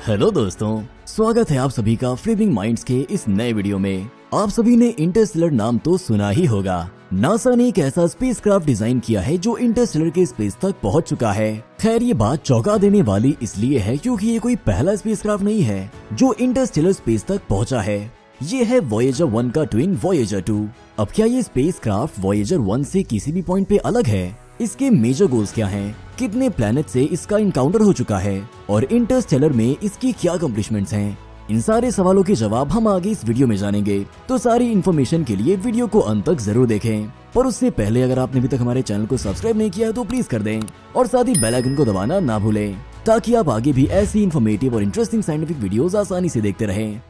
Hello दोस्तों, स्वागत है आप सभी का फ्लिपिंग माइंड्स के इस नए वीडियो में। आप सभी ने इंटरस्टेलर नाम तो सुना ही होगा। नासा ने एक ऐसा स्पेसक्राफ्ट डिजाइन किया है जो इंटरस्टेलर के स्पेस तक पहुंच चुका है। खैर ये बात चौंका देने वाली इसलिए है क्योंकि ये कोई पहला स्पेसक्राफ्ट नहीं है जो इंटरस्टेलर स्पेस तक पहुंचा है। ये है वॉयेजर 1 का ट्विन वॉयेजर 2। अब क्या ये स्पेसक्राफ्ट वॉयेजर 1 से किसी भी पॉइंट पे अलग है? इसके मेजर गोल्स क्या हैं? कितने प्लैनेट से इसका इनकाउंटर हो चुका है और इंटरस्टेलर में इसकी क्या अकम्प्लिशमेंट्स हैं? इन सारे सवालों के जवाब हम आगे इस वीडियो में जानेंगे, तो सारी इन्फॉर्मेशन के लिए वीडियो को अंत तक जरूर देखें। पर उससे पहले अगर आपने अभी तक हमारे चैनल को सब्सक्राइब नहीं किया है तो प्लीज कर दें और साथ ही बेल आइकन को दबाना ना भूलें ताकि आप आगे भी ऐसी इन्फॉर्मेटिव और इंटरेस्टिंग साइंटिफिक वीडियोस आसानी से देखते रहें।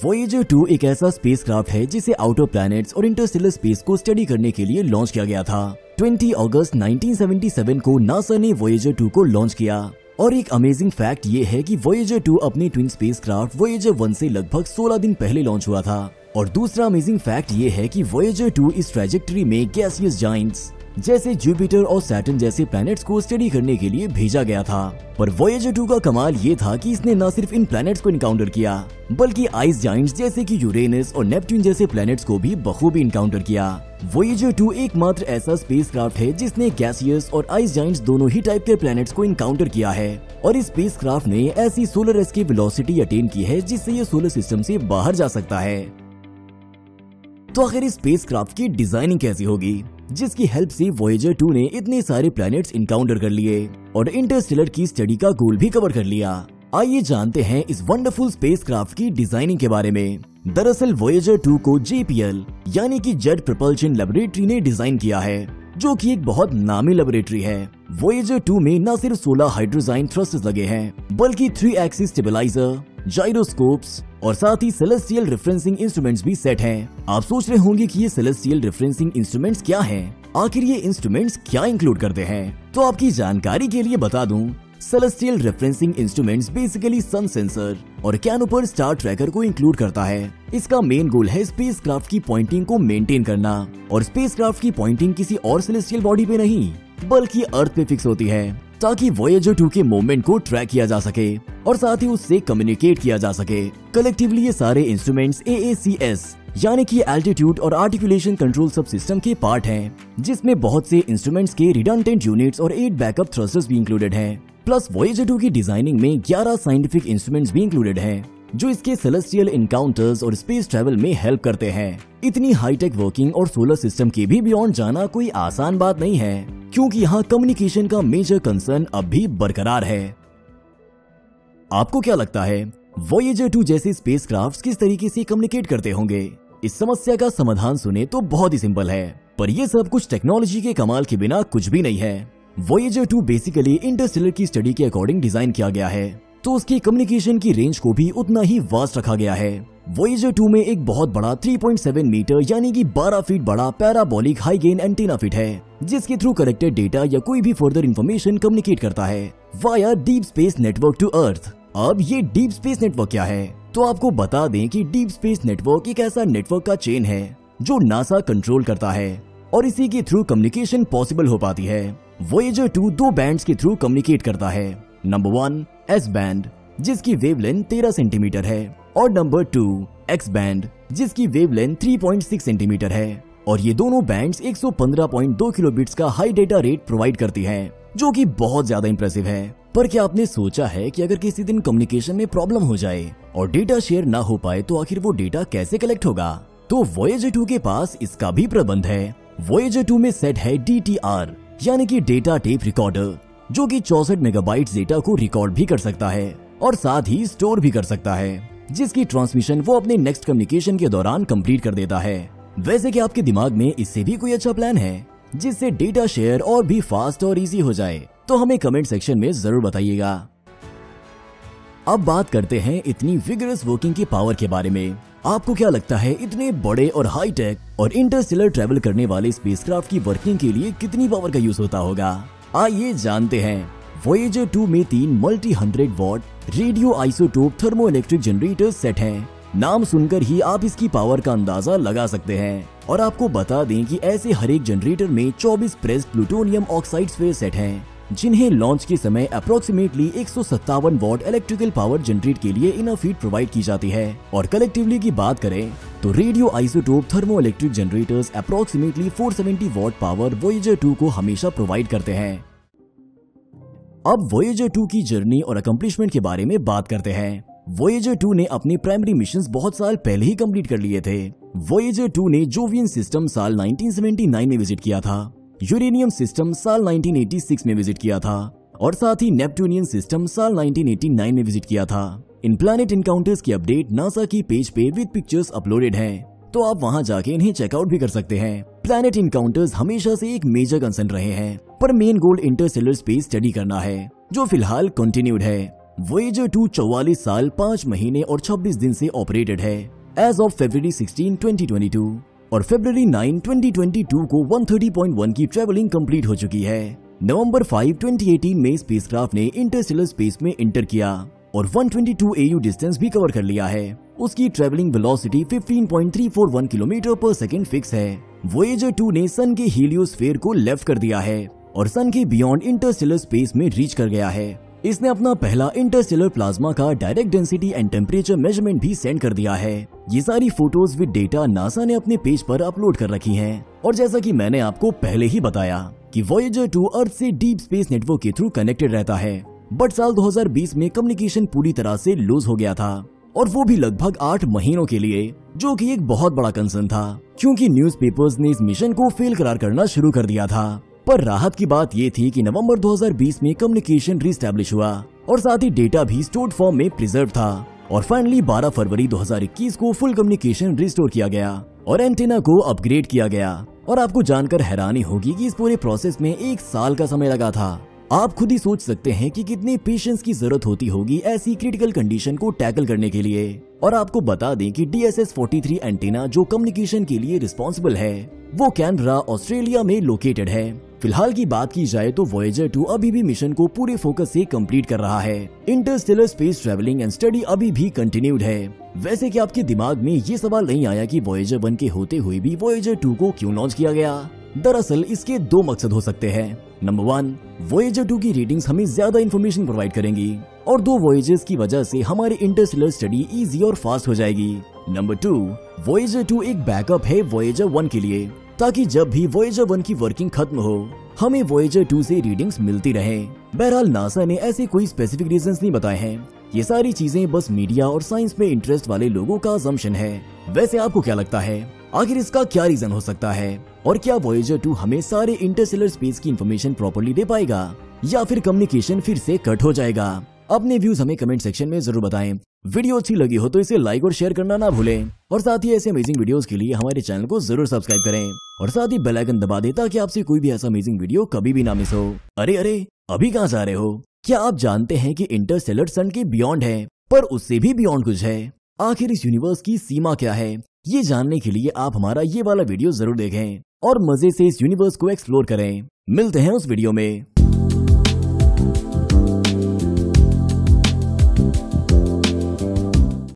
वॉयेजर 2 एक ऐसा स्पेसक्राफ्ट है जिसे आउटर प्लैनेट्स और इंटरस्टेलर स्पेस को स्टडी करने के लिए लॉन्च किया गया था। 20 अगस्त 1977 को नासा ने वॉयेजर 2 को लॉन्च किया। और एक अमेजिंग फैक्ट ये है कि वॉयेजर 2 अपने ट्विन स्पेसक्राफ्ट वॉयेजर 1 से लगभग 16 दिन पहले लॉन्च हुआ था। और दूसरा अमेजिंग फैक्ट ये है कि वॉयेजर 2 इस ट्रैजेक्टरी में गैसियस जाइंट्स जैसे जुपिटर और सैटर्न जैसे प्लैनेट्स को स्टडी करने के लिए भेजा गया था। पर वॉयेजर 2 का कमाल ये था कि इसने न सिर्फ इन प्लैनेट्स को इनकाउंटर किया बल्कि आइस जाइंट्स जैसे कि यूरेनस और नेपट्यून जैसे प्लैनेट्स को भी बखूबी इनकाउंटर किया। वॉयेजर 2 एकमात्र ऐसा स्पेसक्राफ्ट है जिसने गैसियस और आइस जाइंट्स दोनों ही टाइप के प्लैनेट्स को इनकाउंटर किया है। और इस स्पेसक्राफ्ट ने ऐसी सोलर एस्केप वेलोसिटी अटेन की है जिससे ये सोलर सिस्टम से बाहर जा सकता है। तो आखिर इस स्पेसक्राफ्ट की डिजाइनिंग कैसी होगी जिसकी हेल्प से वॉयेजर 2 ने इतने सारे प्लैनेट्स इनकाउंटर कर लिए और इंटरस्टेलर की स्टडी का गोल भी कवर कर लिया। आइए जानते हैं इस वंडरफुल स्पेसक्राफ्ट की डिजाइनिंग के बारे में। दरअसल वॉयेजर 2 को JPL यानी कि जेट प्रपल्शन लेबोरेटरी ने डिजाइन किया है, जो कि एक बहुत नामी लेबोरेटरी है। वॉयेजर 2 में न सिर्फ 16 हाइड्रोजाइन थ्रस्टर्स लगे हैं बल्कि 3 एक्सिस स्टेबलाइजर, जाइरोस्कोप्स और साथ ही सेलेस्टियल रेफरेंसिंग इंस्ट्रूमेंट्स भी सेट हैं। आप सोच रहे होंगे कि ये सेलेस्टियल रेफरेंसिंग इंस्ट्रूमेंट्स क्या हैं? आखिर ये इंस्ट्रूमेंट्स क्या इंक्लूड करते हैं? तो आपकी जानकारी के लिए बता दूं, सेलेस्टियल रेफरेंसिंग इंस्ट्रूमेंट्स बेसिकली सन सेंसर और कैनोपर स्टार ट्रैकर को इंक्लूड करता है। इसका मेन गोल है स्पेसक्राफ्ट की पॉइंटिंग को मेंटेन करना और स्पेसक्राफ्ट की पॉइंटिंग किसी और सेलेस्टियल बॉडी पे नहीं बल्कि अर्थ पे फिक्स होती है ताकि वॉयेजर 2 के मूवमेंट को ट्रैक किया जा सके और साथ ही उससे कम्युनिकेट किया जा सके। कलेक्टिवली ये सारे इंस्ट्रूमेंट्स AACS यानी कि एल्टीट्यूड और आर्टिकुलेशन कंट्रोल सब सिस्टम के पार्ट हैं, जिसमें बहुत से इंस्ट्रूमेंट्स के रिडंडेंट यूनिट्स और 8 बैकअप थ्रस्टर्स भी इंक्लूडेड हैं। प्लस वॉयेजर 2 की डिजाइनिंग में 11 साइंटिफिक इंस्ट्रूमेंट्स भी इंक्लूडेड हैं जो इसके सेलेस्टियल इनकाउंटर्स और स्पेस ट्रेवल में हेल्प करते हैं। इतनी हाईटेक वर्किंग और सोलर सिस्टम के भी बियॉन्ड जाना कोई आसान बात नहीं है, क्योंकि यहाँ कम्युनिकेशन का मेजर कंसर्न अब भी बरकरार है। आपको क्या लगता है वॉयेजर 2 जैसे स्पेसक्राफ्ट्स किस तरीके से कम्युनिकेट करते होंगे? इस समस्या का समाधान सुने तो बहुत ही सिंपल है, पर यह सब कुछ टेक्नोलॉजी के कमाल के बिना कुछ भी नहीं है। वॉयेजर 2 बेसिकली इंटरस्टेलर की स्टडी के अकॉर्डिंग डिजाइन किया गया है, तो उसकी कम्युनिकेशन की रेंज को भी उतना ही वास्ट रखा गया है। वॉयेजर 2 में एक बहुत बड़ा 3.7 मीटर यानी कि 12 फीट बड़ा parabolic high gain antenna fit है, जिसके थ्रू कलेक्टेड डेटा या कोई भी फर्दर इंफॉर्मेशन कम्युनिकेट करता है via deep space network to Earth. अब ये डीप स्पेस नेटवर्क क्या है? तो आपको बता दें कि डीप स्पेस नेटवर्क एक ऐसा नेटवर्क का चेन है जो नासा कंट्रोल करता है और इसी के थ्रू कम्युनिकेशन पॉसिबल हो पाती है। वॉयेजर 2 दो बैंड्स के थ्रू कम्युनिकेट करता है। नंबर 1 S बैंड जिसकी वेवलेंथ 13 सेंटीमीटर है और नंबर 2 X बैंड जिसकी वेवलेंथ 3.6 सेंटीमीटर है। और ये दोनों बैंड्स 115.2 किलोबिट्स का हाई डेटा रेट प्रोवाइड करती हैं, जो कि बहुत ज्यादा इंप्रेसिव है। पर क्या आपने सोचा है कि अगर किसी दिन कम्युनिकेशन में प्रॉब्लम हो जाए और डेटा शेयर ना हो पाए तो आखिर वो डेटा कैसे कलेक्ट होगा? तो वॉयेजर 2 के पास इसका भी प्रबंध है। वॉयेजर 2 में सेट है DTR यानी कि डेटा टेप रिकॉर्डर, जो कि 64 मेगाबाइट्स डेटा को रिकॉर्ड भी कर सकता है और साथ ही स्टोर भी कर सकता है, जिसकी ट्रांसमिशन वो अपने नेक्स्ट कम्युनिकेशन के दौरान कंप्लीट कर देता है। वैसे कि आपके दिमाग में इससे भी कोई अच्छा प्लान है जिससे डेटा शेयर और भी फास्ट और इजी हो जाए तो हमें कमेंट सेक्शन में जरूर बताइएगा। अब बात करते हैं इतनी विगरस वर्किंग की पावर के बारे में। आपको क्या लगता है इतने बड़े और हाई टेक और इंटरस्टेलर ट्रेवल करने वाले स्पेसक्राफ्ट की वर्किंग के लिए कितनी पावर का यूज होता होगा? आइए जानते हैं। वॉयेजर 2 में 3 multi 100 what radio isotope thermo electric generator set हैं। नाम सुनकर ही आप इसकी पावर का अंदाजा लगा सकते हैं। और आपको बता दें कि ऐसे हर एक जनरेटर में 24 pressed plutonium oxide sphere set हैं। जिन्हें लॉन्च के समय approximately 157 what electrical power generate के लिए इनफ हीट प्रोवाइड की जाती है। और कलेक्टिवली की बात करें तो radio isotope thermo electric generators approximately 470 what power Voyager 2 को हमेशा प्रोवाइड करते हैं। अब वोयेजर 2 की जर्नी और अकम्प्लिशमेंट के बारे में बात करते हैं। वोयेजर 2 ने अपने प्राइमरी मिशंस बहुत साल पहले ही कंप्लीट कर लिए थे। वोयेजर 2 ने जोवियन सिस्टम साल 1979 में विजिट किया था, यूरेनियम सिस्टम साल 1986 में विजिट किया था और साथ ही नेपट्यूनियन सिस्टम साल 1989 में विजिट किया था। इन प्लैनेट इनकाउंटर्स की अपडेट नासा की पेज पे विद पिक्चर्स अपलोडेड हैं, तो आप वहां जाके इन्हें चेकआउट भी कर सकते हैं। प्लैनेट इनकाउंटर्स हमेशा से एक मेजर कंसर्न रहे हैं, पर main goal Interstellar space study करना है, जो फिलहाल कंटिन्यूड है। वोयेजर 2 44 साल 5 महीने और 26 दिन से ऑपरेटेड है एज ऑफ February 16, 2022 और February 9, 2022 को 130.1 की ट्रेवलिंग कंप्लीट हो चुकी है। नवंबर 5, 2018 में स्पेसक्राफ्ट ने इंटरस्टेलर स्पेस में इंटर किया और 122 AU डिस्टेंस भी कवर कर लिया है। उसकी ट्रेवलिंग वेलोसिटी 15.341 किलोमीटर पर सेकेंड फिक्स है। वोयेजर 2 ने सन के हीलियोस्फीयर को लेफ्ट कर दिया है और सन के बियॉन्ड इंटरस्टेलर स्पेस में रीच कर गया है। इसने अपना पहला इंटरस्टेलर प्लाज्मा का direct density and temperature measurement भी सेंड कर दिया है। ये सारी फोटोज विद डेटा नासा ने अपने पेज पर अपलोड कर रखी हैं। और जैसा कि मैंने आपको पहले ही बताया कि वोयेजर 2 अर्थ से डीप स्पेस नेटवर्क के थ्रू कनेक्टेड रहता है, बट साल 2020 में कम्युनिकेशन पूरी तरह से लूज हो गया था और वो भी लगभग 8 महीनों के लिए, जो कि एक बहुत बड़ा कंसर्न था क्योंकि न्यूज़पेपर्स ने इस मिशन को फेल करार करना शुरू कर दिया था। पर राहत की बात ये थी कि नवंबर 2020 में कम्युनिकेशन रीस्टैब्लिश हुआ और साथ ही डेटा भी स्टोर्ड फॉर्म में प्रिजर्व था और फाइनली 12 फरवरी 2021 को फुल कम्युनिकेशन रिस्टोर किया गया और एंटेना को अपग्रेड किया गया। और आपको जानकर हैरानी होगी कि इस पूरे प्रोसेस में 1 साल का समय लगा था। आप खुद ही सोच सकते हैं कि कितने पेशेंस की जरूरत होती होगी ऐसी क्रिटिकल कंडीशन को टैकल करने के लिए। और आपको बता दें कि DSS-43 एंटीना जो कम्युनिकेशन के लिए रिस्पॉन्सिबल है, वो कैनबरा ऑस्ट्रेलिया में लोकेटेड है। फिलहाल की बात की जाए तो वोयेजर 2 अभी भी मिशन को पूरे फोकस से कंप्लीट कर रहा है। Interstellar space travelling and study अभी भी कंटिन्यूड है। वैसे कि आपके दिमाग में ये सवाल नहीं आया कि वोयेजर 1 के होते हुए भी वोयेजर 2 को क्यों लॉन्च किया गया? दरअसल इसके 2 मकसद हो सकते हैं। नंबर 1, वोयेजर 2 की रीडिंग्स हमें ज्यादा इन्फॉर्मेशन प्रोवाइड करेंगी और 2 वोयेजर्स की वजह से हमारे इंटरस्टेलर स्टडी इजी और फास्ट हो जाएगी। नंबर 2, वोयेजर 2 एक बैकअप है वोयेजर 1 के लिए, ताकि जब भी वोयेजर 1 की वर्किंग खत्म हो हमें वोयेजर 2 से रीडिंग्स मिलती रहे। बहरहाल नासा ने ऐसे कोई स्पेसिफिक रीजंस नहीं बताए हैं। ये सारी चीजें बस मीडिया और साइंस में इंटरेस्ट वाले लोगों का असम्पशन है। वैसे आपको क्या लगता है, आखिर इसका क्या रीजन हो सकता है? और क्या वोयेजर 2 हमें सारे इंटरस्टेलर स्पेस की इंफॉर्मेशन प्रॉपर्ली दे पाएगा या फिर कम्युनिकेशन फिर से कट हो जाएगा? अपने व्यूज हमें कमेंट सेक्शन में जरूर बताएं। वीडियो अच्छी लगी हो तो इसे लाइक और शेयर करना ना भूलें और साथ ही ऐसे अमेजिंग वीडियोस के लिए हमारे चैनल को जरूर सब्सक्राइब करें और साथ ही बेल आइकन दबा दें ताकि आपसे कोई भी ऐसा अमेजिंग वीडियो कभी भी ना मिस हो। अरे अभी कहाँ जा रहे हो? क्या आप जानते हैं कि इंटरस्टेलर सन के बियॉन्ड है, पर उससे भी बियॉन्ड कुछ है? आखिर इस यूनिवर्स की सीमा क्या है? ये जानने के लिए आप हमारा ये वाला वीडियो जरूर देखें और मजे से इस यूनिवर्स को एक्सप्लोर करें। मिलते हैं उस वीडियो में।